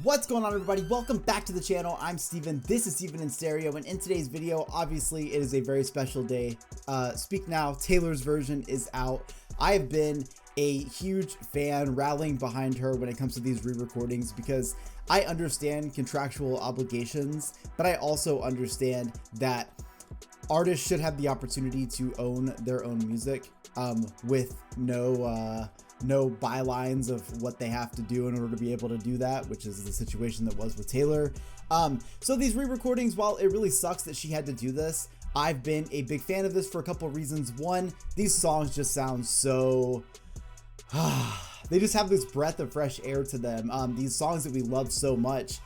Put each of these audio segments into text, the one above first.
What's going on, everybody? Welcome back to the channel. I'm Steven. This is Steven in Stereo, and in today's video, obviously, it is a very special day. Speak Now, Taylor's version is out. I have been a huge fan, rallying behind her when it comes to these re-recordings because I understand contractual obligations, but I also understand that artists should have the opportunity to own their own music with no bylines of what they have to do in order to be able to do that, which is the situation that was with Taylor. So these re-recordings, while it really sucks that she had to do this, I've been a big fan of this for a couple of reasons. One, these songs just sound so they just have this breath of fresh air to them. These songs that we love so much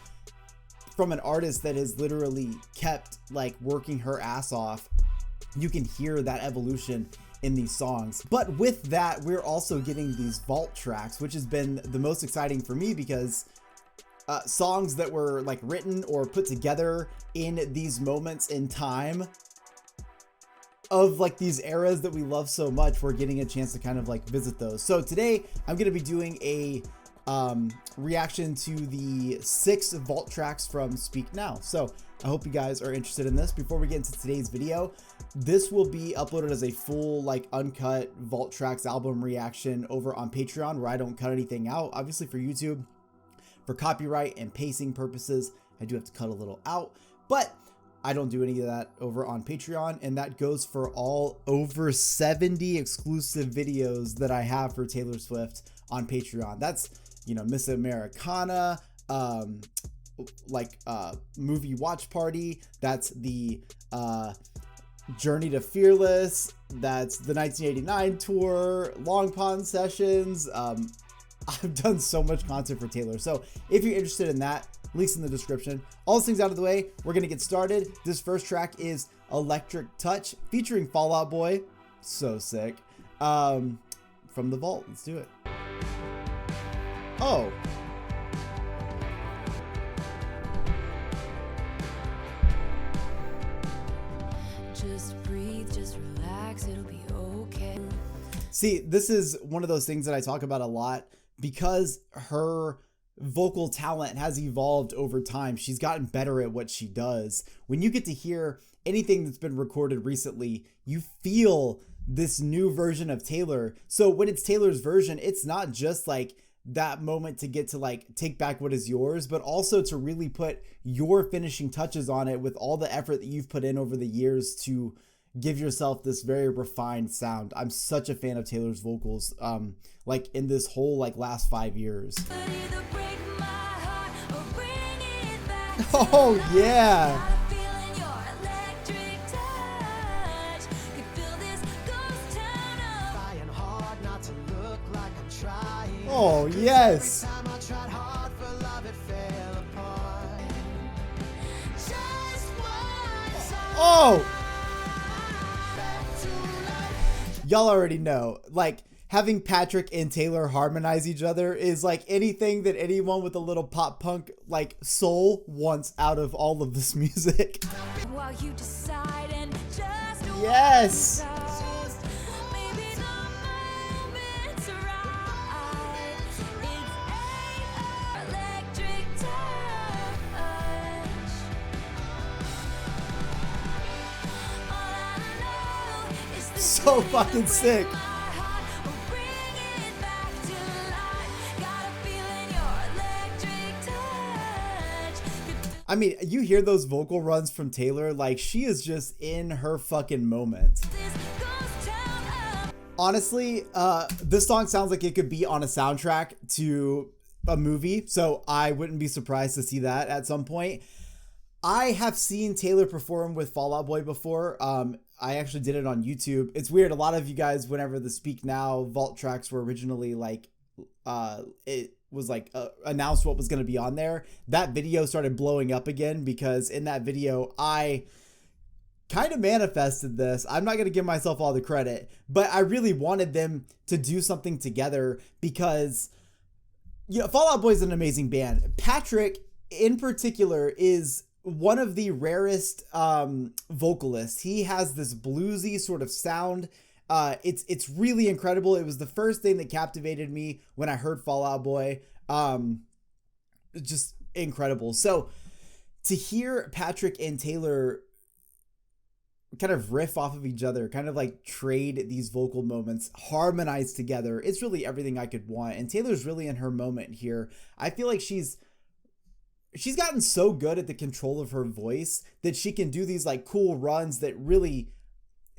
from an artist that has literally kept like working her ass off. You can hear that evolution in these songs. But with that, we're also getting these vault tracks, which has been the most exciting for me because songs that were like written or put together in these moments in time of like these eras that we love so much, we're getting a chance to kind of like visit those. So today I'm going to be doing a reaction to the 6 vault tracks from Speak Now. So I hope you guys are interested in this. Before we get into today's video, this will be uploaded as a full like uncut vault tracks album reaction over on Patreon, where I don't cut anything out. Obviously for YouTube, for copyright and pacing purposes, I do have to cut a little out, but I don't do any of that over on Patreon, and that goes for all over 70 exclusive videos that I have for Taylor Swift on Patreon. That's, you know, Miss Americana, movie watch party, that's the Journey to Fearless, that's the 1989 tour, Long Pond sessions. I've done so much content for Taylor, so if you're interested in that, links in the description. All those things out of the way, we're gonna get started. This first track is Electric Touch featuring Fall Out Boy. So sick. From the vault, let's do it. Oh, just breathe, just relax, it'll be okay. see, this is one of those things that I talk about a lot because her vocal talent has evolved over time. She's gotten better at what she does. When you get to hear anything that's been recorded recently, you feel this new version of Taylor. So when it's Taylor's version, it's not just like that moment to get to like take back what is yours, but also to really put your finishing touches on it with all the effort that you've put in over the years to give yourself this very refined sound. I'm such a fan of Taylor's vocals, like in this whole like last 5 years. Oh yeah. Oh yes. Oh, y'all already know, like having Patrick and Taylor harmonize each other is like anything that anyone with a little pop punk like soul wants out of all of this music. While you decide and just Yes. So fucking sick. I mean, you hear those vocal runs from Taylor, like she is just in her fucking moment. Honestly, this song sounds like it could be on a soundtrack to a movie, so I wouldn't be surprised to see that at some point. I have seen Taylor perform with Fall Out Boy before. I actually did it on YouTube. It's weird. A lot of you guys, whenever the Speak Now vault tracks were originally like, it was like announced what was going to be on there, that video started blowing up again because in that video, I kind of manifested this. I'm not going to give myself all the credit, but I really wanted them to do something together because, you know, Fall Out Boy is an amazing band. Patrick in particular is one of the rarest vocalists. He has this bluesy sort of sound. It's really incredible. It was the first thing that captivated me when I heard Fall Out Boy. just incredible. So to hear Patrick and Taylor kind of riff off of each other, kind of like trade these vocal moments, harmonize together, it's really everything I could want. And Taylor's really in her moment here. I feel like she's gotten so good at the control of her voice that she can do these like cool runs that really,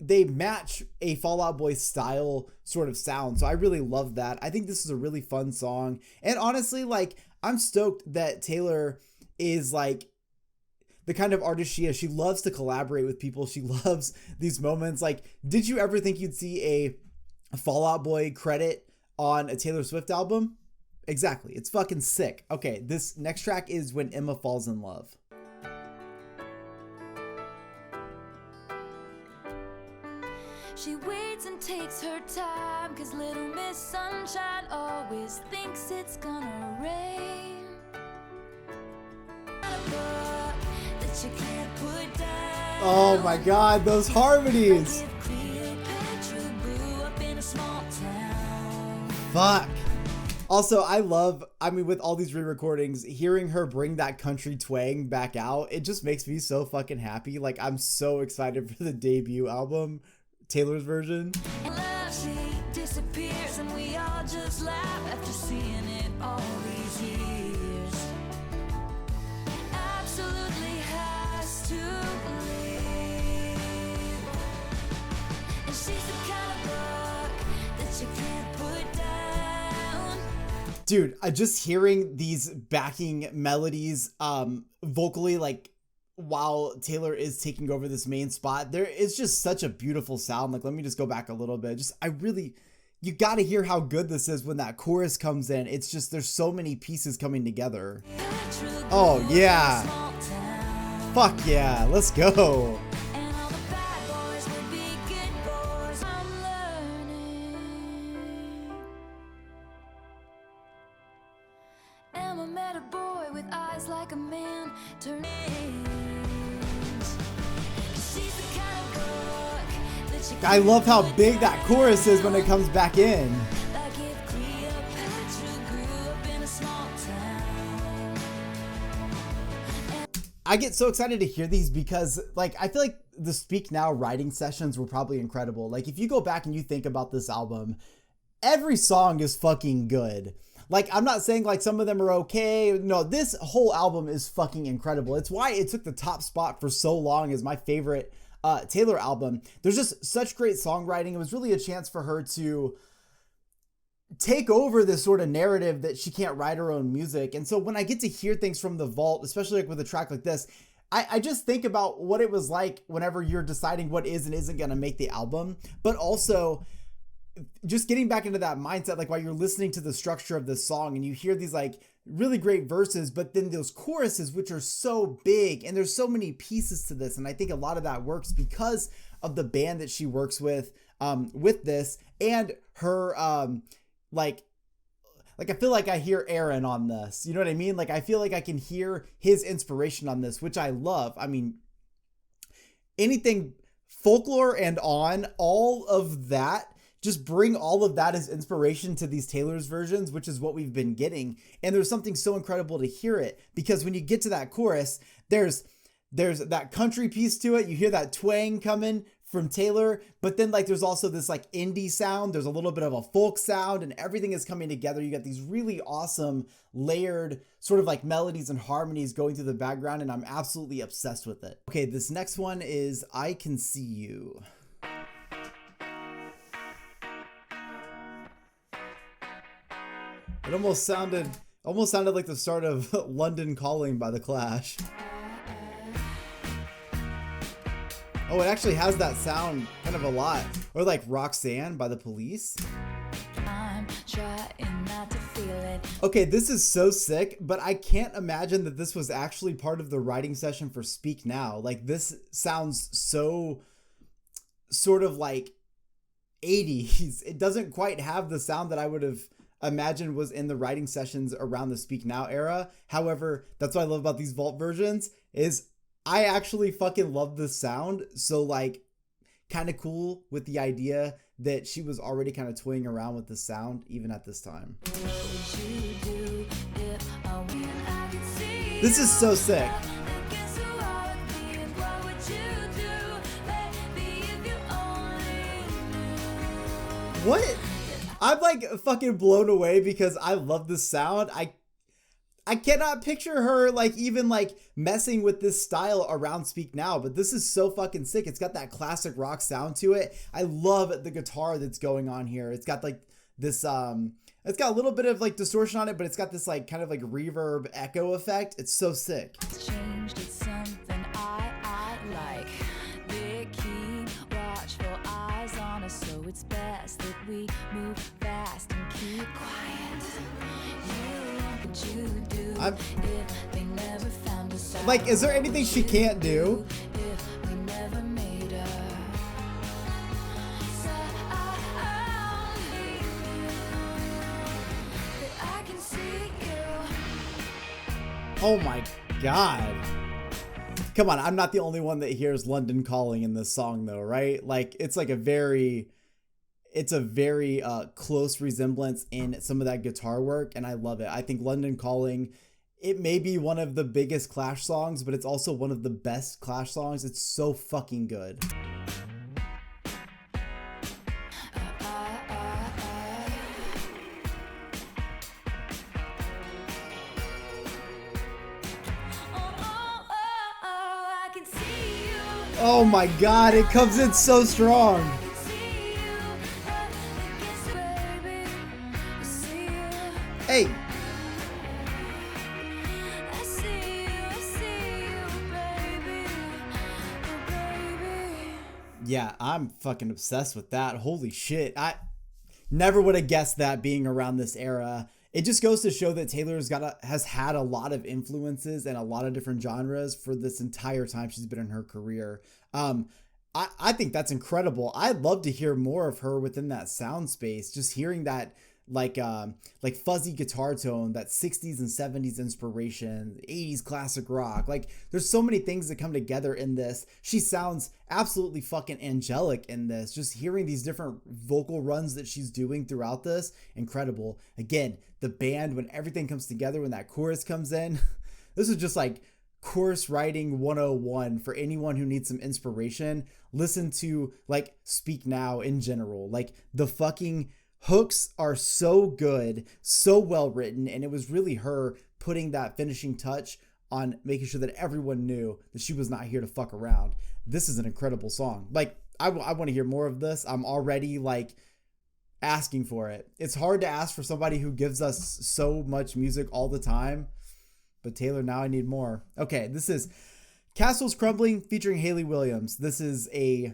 they match a Fall Out Boy style sort of sound. So I really love that. I think this is a really fun song. And honestly, like, I'm stoked that Taylor is like the kind of artist she is. She loves to collaborate with people. She loves these moments. Like, did you ever think you'd see a Fall Out Boy credit on a Taylor Swift album? Exactly. It's fucking sick. Okay, this next track is When Emma Falls in Love. She waits and takes her time, 'cause little Miss Sunshine always thinks it's gonna rain. That you can't put down. Oh my god, those harmonies. Fuck. Also, I mean, with all these re-recordings, hearing her bring that country twang back out, it just makes me so fucking happy. Like, I'm so excited for the debut album, Taylor's version. She disappears and we all just laugh after seeing it all these years. Absolutely has to leave. And she's the kind of book that you can't put down. Dude, just hearing these backing melodies vocally, like, while Taylor is taking over this main spot, there is just such a beautiful sound. Like, let me just go back a little bit. You got to hear how good this is when that chorus comes in. It's just, there's so many pieces coming together. Oh yeah. Fuck yeah. Let's go. Emma met a boy with eyes like a man turning. I love how big that chorus is when it comes back in. I get so excited to hear these because, like, I feel like the Speak Now writing sessions were probably incredible. Like, if you go back and you think about this album, every song is fucking good. Like, I'm not saying like some of them are okay. No, this whole album is fucking incredible. It's why it took the top spot for so long as my favorite Taylor album. There's just such great songwriting. It was really a chance for her to take over this sort of narrative that she can't write her own music. And so when I get to hear things from the vault, especially like with a track like this, I just think about what it was like whenever you're deciding what is and isn't going to make the album, but also just getting back into that mindset, like while you're listening to the structure of this song and you hear these like really great verses, but then those choruses, which are so big and there's so many pieces to this. And I think a lot of that works because of the band that she works with this and her, like I feel like I hear Aaron on this, you know what I mean? Like, I feel like I can hear his inspiration on this, which I love. I mean, anything Folklore and On, all of that, just bring all of that as inspiration to these Taylor's versions, which is what we've been getting. And there's something so incredible to hear it, because when you get to that chorus, there's that country piece to it. You hear that twang coming from Taylor, but then like there's also this like indie sound. There's a little bit of a folk sound, and everything is coming together. You got these really awesome layered sort of like melodies and harmonies going through the background, and I'm absolutely obsessed with it. Okay, this next one is I Can See You. It almost sounded like the start of London Calling by The Clash. Oh, it actually has that sound kind of a lot. Or like Roxanne by The Police. I'm trying not to feel it. Okay, this is so sick, but I can't imagine that this was actually part of the writing session for Speak Now. Like, this sounds so sort of like 80s. It doesn't quite have the sound that I would have imagined was in the writing sessions around the Speak Now era. However, that's what I love about these vault versions is I actually fucking love this sound. So like, kind of cool with the idea that she was already kind of toying around with the sound even at this time. What would you do if I This is so sick. What? I'm like fucking blown away because I love this sound. I cannot picture her like even like messing with this style around Speak Now, but this is so fucking sick. It's got that classic rock sound to it. I love the guitar that's going on here. It's got like this it's got a little bit of like distortion on it, but it's got this like kind of like reverb echo effect. It's so sick. It's changed, it's something I like. They keep watchful eyes on us, so it's best that we move fast and keep quiet. You do if they never found us out. Like, is there anything she can't do? If we never made her. I can see you. Oh my God. Come on, I'm not the only one that hears London Calling in this song though, right? Like, it's like a very close resemblance in some of that guitar work, and I love it. I think London Calling, it may be one of the biggest Clash songs, but it's also one of the best Clash songs. It's so fucking good. Oh my God, it comes in so strong. Hey. Yeah, I'm fucking obsessed with that. Holy shit. I never would have guessed that being around this era. It just goes to show that Taylor's has had a lot of influences and a lot of different genres for this entire time she's been in her career. I think that's incredible. I'd love to hear more of her within that sound space. Just hearing that like fuzzy guitar tone, that 60s and 70s inspiration, 80s classic rock. Like, there's so many things that come together in this. She sounds absolutely fucking angelic in this. Just hearing these different vocal runs that she's doing throughout this, incredible. Again, the band, when everything comes together, when that chorus comes in, this is just like chorus writing 101 for anyone who needs some inspiration. Listen to like Speak Now in general. Like, the fucking hooks are so good, so well written, and it was really her putting that finishing touch on making sure that everyone knew that she was not here to fuck around. This is an incredible song. Like, I want to hear more of this. I'm already like asking for it. It's hard to ask for somebody who gives us so much music all the time, but Taylor, now I need more. Okay, this is Castles Crumbling featuring Hayley Williams. This is a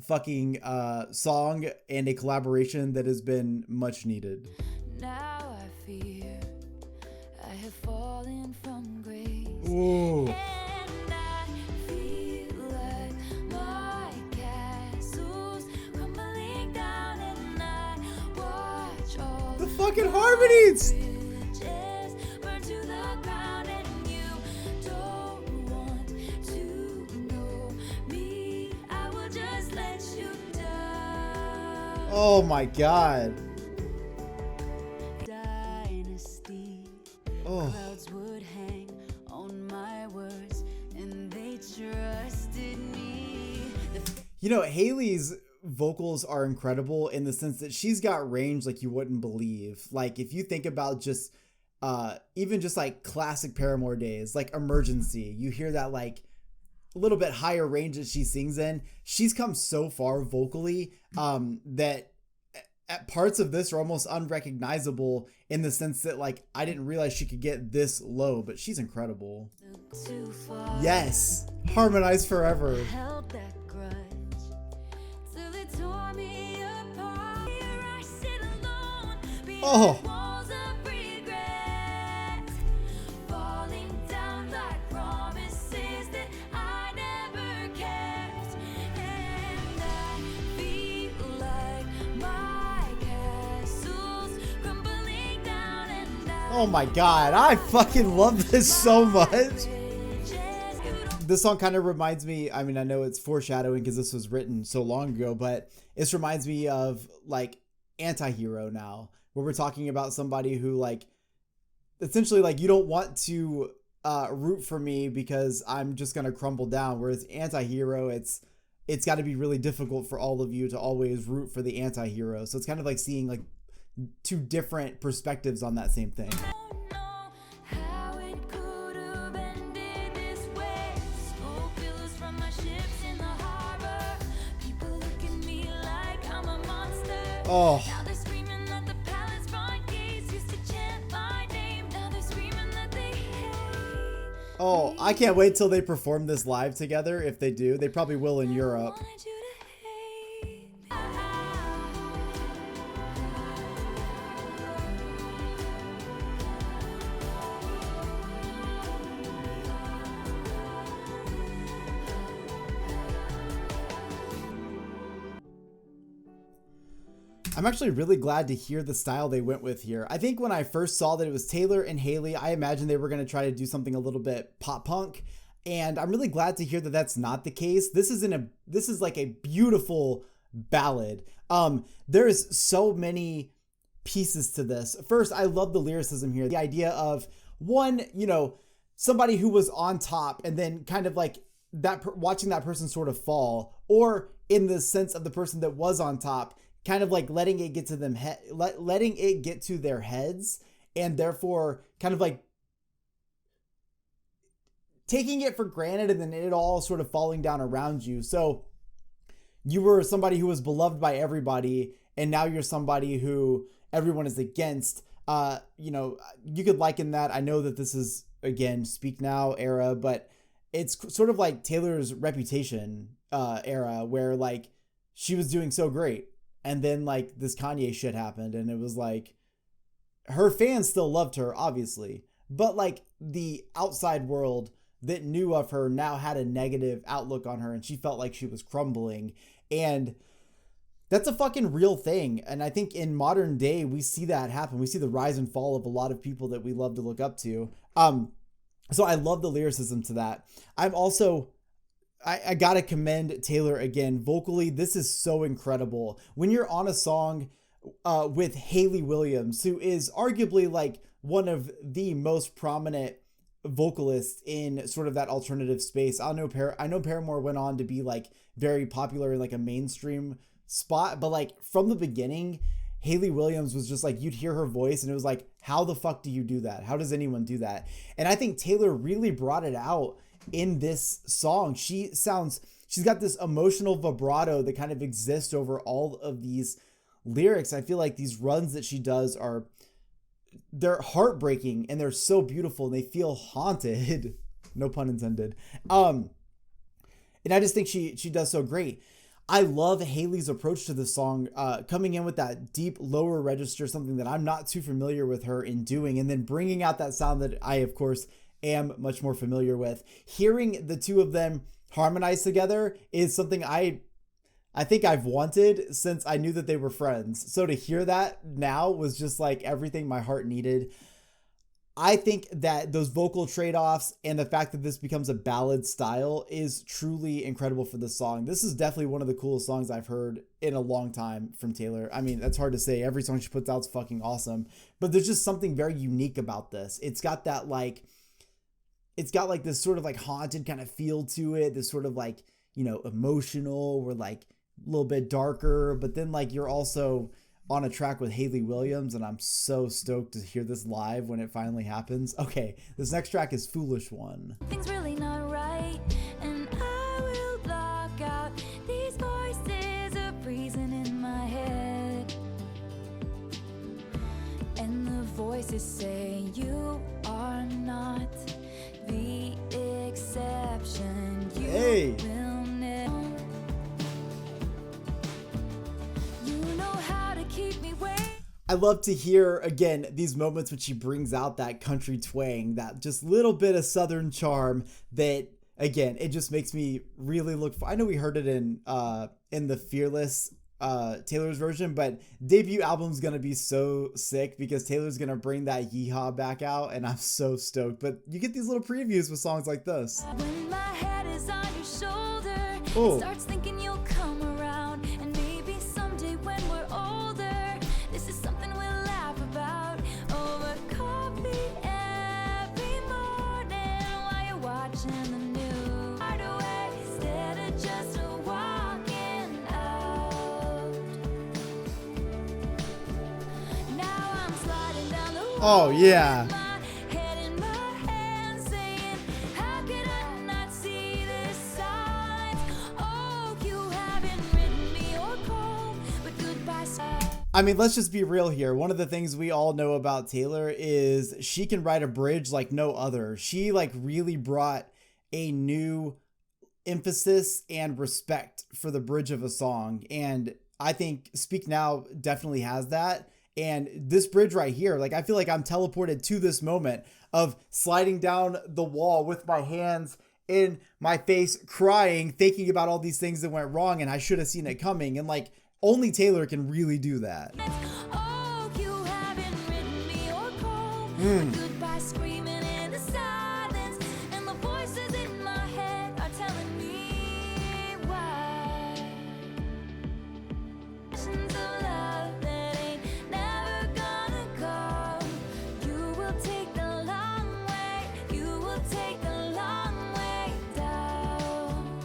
fucking song and a collaboration that has been much needed. Now I fear I have fallen from grace. Ooh. And I feel like my castle's crumbling down, and I watch all The fucking harmonies. bridges burn to the ground, and you don't want to know me. I will just let you down. Oh my God. Dynasty. Oh. Clouds would hang on my words, and they trusted me. You know, Hayley's vocals are incredible in the sense that she's got range like you wouldn't believe. Like, if you think about just even just like classic Paramore days, like Emergency, you hear that like a little bit higher range that she sings in. She's come so far vocally that at parts of this are almost unrecognizable in the sense that like I didn't realize she could get this low, but she's incredible. Too far. Yes, harmonize forever. Held that grudge till it tore me apart. Here I sit alone behind Oh. walls of regret, falling down like promises that I never kept, and I feel like my castle's crumbling down, and Oh my God, I fucking love this so much. This song kind of reminds me, I mean, I know it's foreshadowing because this was written so long ago, but this reminds me of like Anti-Hero now, where we're talking about somebody who like, essentially like you don't want to root for me because I'm just gonna crumble down. Whereas anti-hero, it's got to be really difficult for all of you to always root for the anti-hero. So it's kind of like seeing like two different perspectives on that same thing. Don't know how it could have ended this way. Smoke billows from my ships in the harbor. People look at me like I'm a monster. Oh. Now they're screaming that the palace front gates used to chant my name. Now they're screaming that they hate. Oh, I can't wait till they perform this live together. If they do, they probably will in Europe. Wanted you to hate me. I'm actually really glad to hear the style they went with here. I think when I first saw that it was Taylor and Haley, I imagined they were going to try to do something a little bit pop punk, and I'm really glad to hear that that's not the case. This is like a beautiful ballad. There's so many pieces to this. First, I love the lyricism here. The idea of one, somebody who was on top and then kind of like watching that person sort of fall, or in the sense of the person that was on top, kind of like letting it get to them, letting it get to their heads, and therefore kind of like taking it for granted, and then it all sort of falling down around you. So you were somebody who was beloved by everybody, and now you're somebody who everyone is against. You could liken that. I know that this is, again, Speak Now era, but it's sort of like Taylor's Reputation era, where like she was doing so great, and then like this Kanye shit happened, and it was like her fans still loved her, obviously, but like the outside world that knew of her now had a negative outlook on her, and she felt like she was crumbling. And that's a fucking real thing. And I think in modern day, we see that happen. We see the rise and fall of a lot of people that we love to look up to. So I love the lyricism to that. I'm also, I gotta commend Taylor again. Vocally, this is so incredible. When you're on a song with Haley Williams, who is arguably like one of the most prominent vocalists in sort of that alternative space. I know Paramore went on to be like very popular in like a mainstream spot, but like from the beginning, Haley Williams was just like, you'd hear her voice and it was like, how the fuck do you do that? How does anyone do that? And I think Taylor really brought it out in this song. She's got this emotional vibrato that kind of exists over all of these lyrics. I feel like these runs that she does they're heartbreaking, and they're so beautiful, and they feel haunted. No pun intended. And I just think she does so great. I love Haley's approach to the song, coming in with that deep lower register, something that I'm not too familiar with her in doing, and then bringing out that sound that I, of course, am much more familiar with. Hearing the two of them harmonize together is something I think I've wanted since I knew that they were friends. So to hear that now was just like everything my heart needed. I think that those vocal trade-offs and the fact that this becomes a ballad style is truly incredible for this song. This is definitely one of the coolest songs I've heard in a long time from Taylor. I mean, that's hard to say. Every song she puts out is fucking awesome. But there's just something very unique about this. It's got this sort of like haunted kind of feel to it. This sort of like, emotional, or like a little bit darker. But then like you're also on a track with Haley Williams, and I'm so stoked to hear this live when it finally happens. Okay, this next track is Foolish One. Things really not right, and I will block out these voices of reason in my head. And the voices say you are not the exception. You Hey. will never. You know how to keep me waiting. I love to hear, again, these moments when she brings out that country twang, that just little bit of Southern charm that, again, it just makes me really look for. I know we heard it in the Fearless Taylor's version, but debut album's gonna be so sick because Taylor's gonna bring that yeehaw back out, and I'm so stoked. But you get these little previews with songs like this. When my head is on your shoulder, Oh. it starts thinking you'll come around, and maybe someday when we're older, this is something we'll laugh about over coffee every morning. Oh, yeah. My head in my hands saying, how could I not see the signs? Oh, you haven't written me or called, but goodbye. I mean, let's just be real here. One of the things we all know about Taylor is she can write a bridge like no other. She like really brought a new emphasis and respect for the bridge of a song. And I think Speak Now definitely has that. And this bridge right here, like I feel like I'm teleported to this moment of sliding down the wall with my hands in my face, crying, thinking about all these things that went wrong and I should have seen it coming. And like only Taylor can really do that. Oh, you haven't written me or called, but goodbye screaming in the silence, and the voices in my head are telling me why. Visions of love that ain't never gonna come. You will take the long way. You will take the long way down.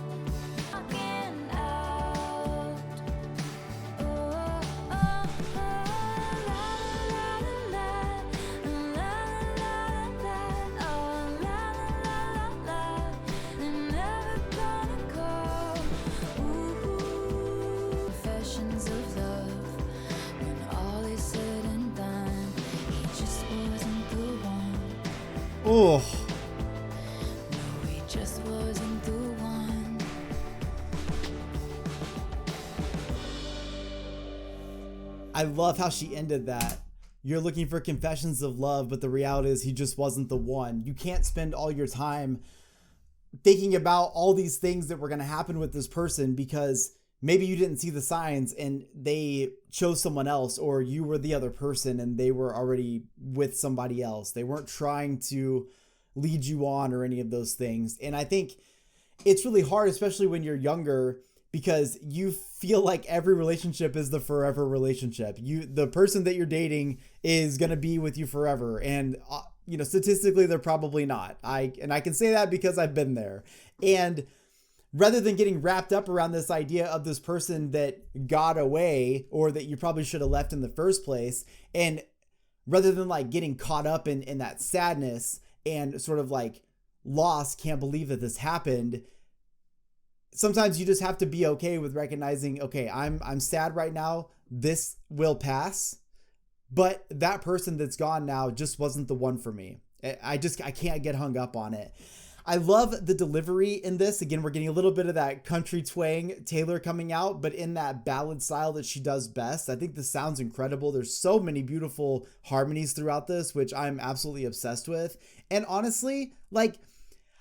Walking out. Confessions of love, when all is said and done, he just wasn't the one. Oh, No, he just wasn't the one. I love how she ended that. You're looking for confessions of love, but the reality is he just wasn't the one. You can't spend all your time thinking about all these things that were going to happen with this person because maybe you didn't see the signs and they chose someone else, or you were the other person and they were already with somebody else. They weren't trying to lead you on or any of those things. And I think it's really hard, especially when you're younger, because you feel like every relationship is the forever relationship. The person that you're dating is going to be with you forever. And, you know, statistically, they're probably not. I can say that because I've been there. And rather than getting wrapped up around this idea of this person that got away or that you probably should have left in the first place, and rather than like getting caught up in that sadness and sort of like loss, can't believe that this happened, sometimes you just have to be okay with recognizing, okay, I'm sad right now. This will pass, but that person that's gone now just wasn't the one for me. I can't get hung up on it. I love the delivery in this. Again, we're getting a little bit of that country twang Taylor coming out, but in that ballad style that she does best. I think this sounds incredible. There's so many beautiful harmonies throughout this, which I'm absolutely obsessed with. And honestly, like,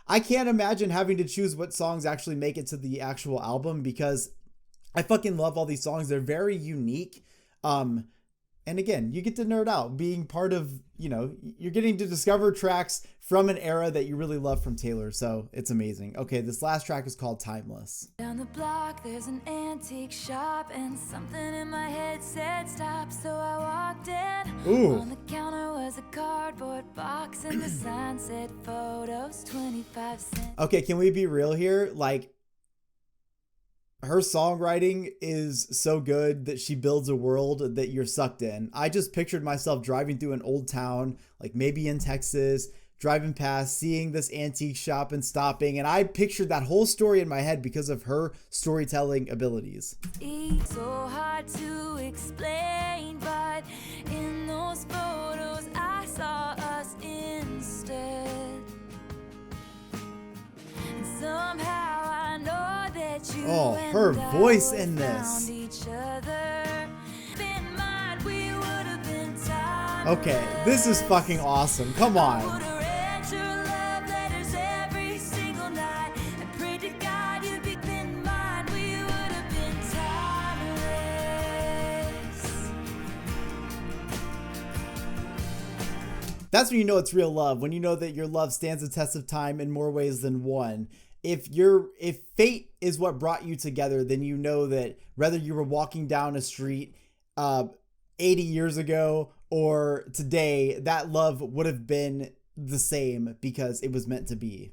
I can't imagine having to choose what songs actually make it to the actual album because I fucking love all these songs. They're very unique. And again, you get to nerd out being part of, you know, you're getting to discover tracks from an era that you really love from Taylor. So it's amazing. Okay, this last track is called Timeless. Down the block, there's an antique shop, and something in my head said stop, so I walked in. Ooh. On the counter was a cardboard box, and the sign said photos, 25 cents. Okay, can we be real here? Like, her songwriting is so good that she builds a world that you're sucked in. I just pictured myself driving through an old town, like maybe in Texas, driving past, seeing this antique shop and stopping. And I pictured that whole story in my head because of her storytelling abilities. It's so hard to explain, but in those photos I saw us instead. And somehow I know that you Oh, and her I voice would in found this. each other. In mind, we would have been timeless. Okay, this is fucking awesome. Come on. Would have read your love letters every single night and prayed to God you'd be in mind. We would have been timeless. That's when you know it's real love, when you know that your love stands the test of time in more ways than one. If fate is what brought you together, then you know that whether you were walking down a street 80 years ago or today, that love would have been the same because it was meant to be.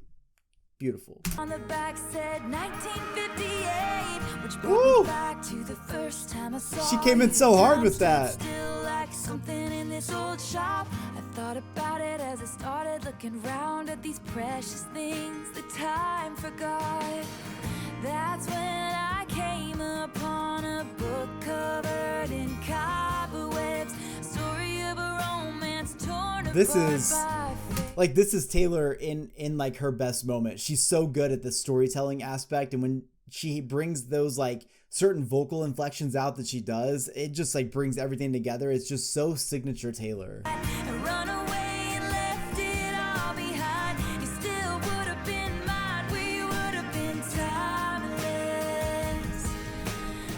Beautiful. On the back said 1958, which Woo! brought me back to the first time I saw She came in you. so hard Time with stood that. Still like something in this old shop. I thought about it as I started looking round at these precious things that time forgot. That's when I came upon a book covered in cobwebs, story of a romance torn This apart is by fate. like, this is Taylor in like her best moment. She's so good at the storytelling aspect, and when she brings those like certain vocal inflections out that she does, it just like brings everything together. It's just so signature Taylor. And run away and left it all behind. You still would have been mine. We would have been timeless.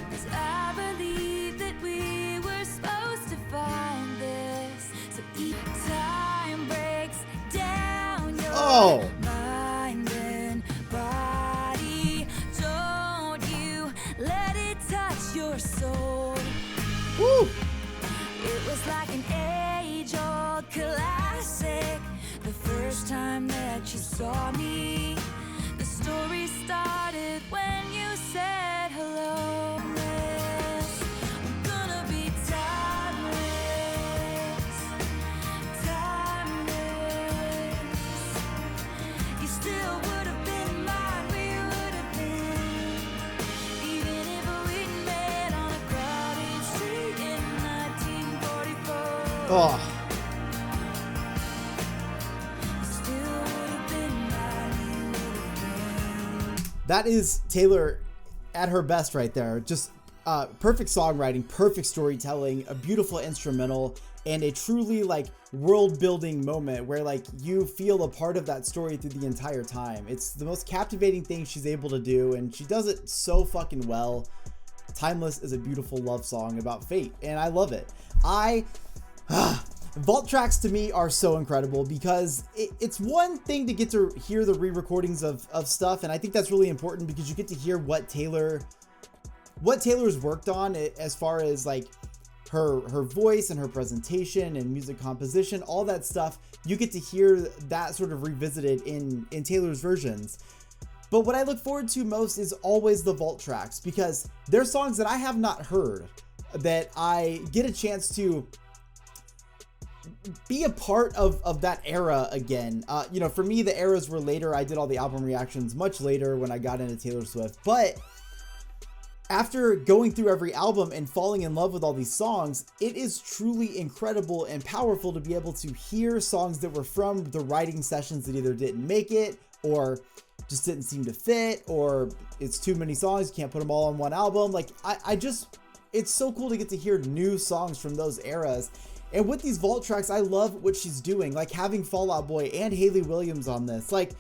'Cause I believe that we were supposed to find this. So each time breaks down your mind and body. Don't you let it touch your soul. Woo! It was like an age-old classic. The first time that you saw me, the story started when you said hello. I'm gonna be timeless, timeless. You still would have been mine, we would have been, even if we'd met on a crowded street in 1944. Oh, that is Taylor at her best right there. Just perfect songwriting, perfect storytelling, a beautiful instrumental, and a truly like world building moment where like you feel a part of that story through the entire time. It's the most captivating thing she's able to do, and she does it so fucking well. Timeless is a beautiful love song about fate, and I love it. Vault tracks to me are so incredible because it's one thing to get to hear the re-recordings of stuff, and I think that's really important because you get to hear what Taylor's worked on as far as like her voice and her presentation and music composition, all that stuff. You get to hear that sort of revisited in Taylor's versions. But what I look forward to most is always the vault tracks, because they're songs that I have not heard, that I get a chance to be a part of that era again. You know, for me, the eras were later. I did all the album reactions much later when I got into Taylor Swift. But after going through every album and falling in love with all these songs, it is truly incredible and powerful to be able to hear songs that were from the writing sessions that either didn't make it or just didn't seem to fit, or it's too many songs, you can't put them all on one album. Like, it's so cool to get to hear new songs from those eras. And with these vault tracks, I love what she's doing, like having Fall Out Boy and Hayley Williams on this. Like,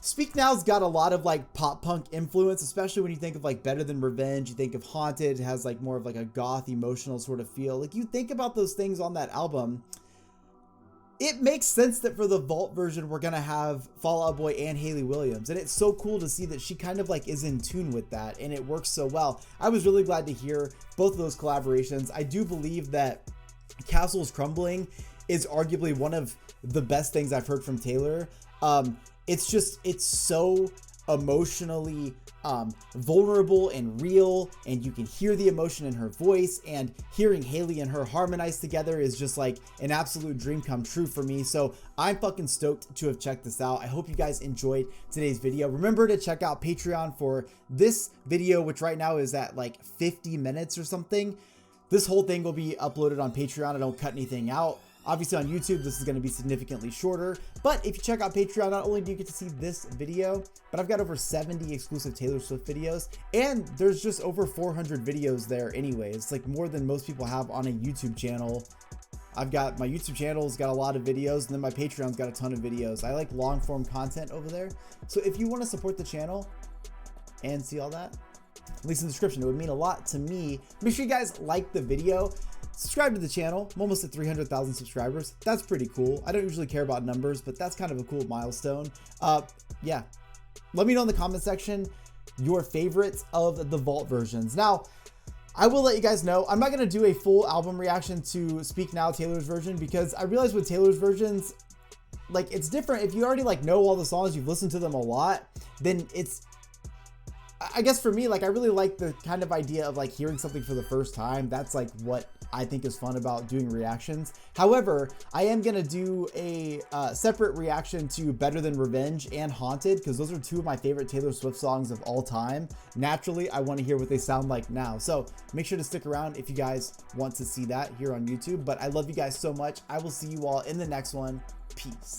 Speak Now's got a lot of like pop punk influence, especially when you think of like Better Than Revenge. You think of Haunted, it has like more of like a goth emotional sort of feel. Like, you think about those things on that album, it makes sense that for the vault version we're gonna have Fall Out Boy and Hayley Williams, and it's so cool to see that she kind of like is in tune with that, and it works so well. I was really glad to hear both of those collaborations. I do believe that Castles Crumbling is arguably one of the best things I've heard from Taylor. It's so emotionally vulnerable and real, and you can hear the emotion in her voice, and hearing Hayley and her harmonize together is just like an absolute dream come true for me. So I'm fucking stoked to have checked this out. I hope you guys enjoyed today's video. Remember to check out Patreon for this video, which right now is at like 50 minutes or something. This whole thing will be uploaded on Patreon. I don't cut anything out. Obviously on YouTube, this is going to be significantly shorter, but if you check out Patreon, not only do you get to see this video, but I've got over 70 exclusive Taylor Swift videos, and there's just over 400 videos there anyway. It's like more than most people have on a YouTube channel. I've got my YouTube channel's got a lot of videos, and then my Patreon's got a ton of videos. I like long form content over there. So if you want to support the channel and see all that, link in the description. It would mean a lot to me. Make sure you guys like the video. Subscribe to the channel. I'm almost at 300,000 subscribers. That's pretty cool. I don't usually care about numbers, but that's kind of a cool milestone. Yeah. Let me know in the comment section your favorites of the vault versions. Now, I will let you guys know, I'm not going to do a full album reaction to Speak Now, Taylor's version, because I realize with Taylor's versions, like, it's different. If you already like know all the songs, you've listened to them a lot, then I guess for me, like, I really like the kind of idea of like hearing something for the first time. That's like what I think is fun about doing reactions. However, I am gonna do a separate reaction to Better Than Revenge and Haunted, because those are two of my favorite Taylor Swift songs of all time. Naturally, I want to hear what they sound like now. So make sure to stick around if you guys want to see that here on YouTube. But I love you guys so much. I will see you all in the next one. Peace.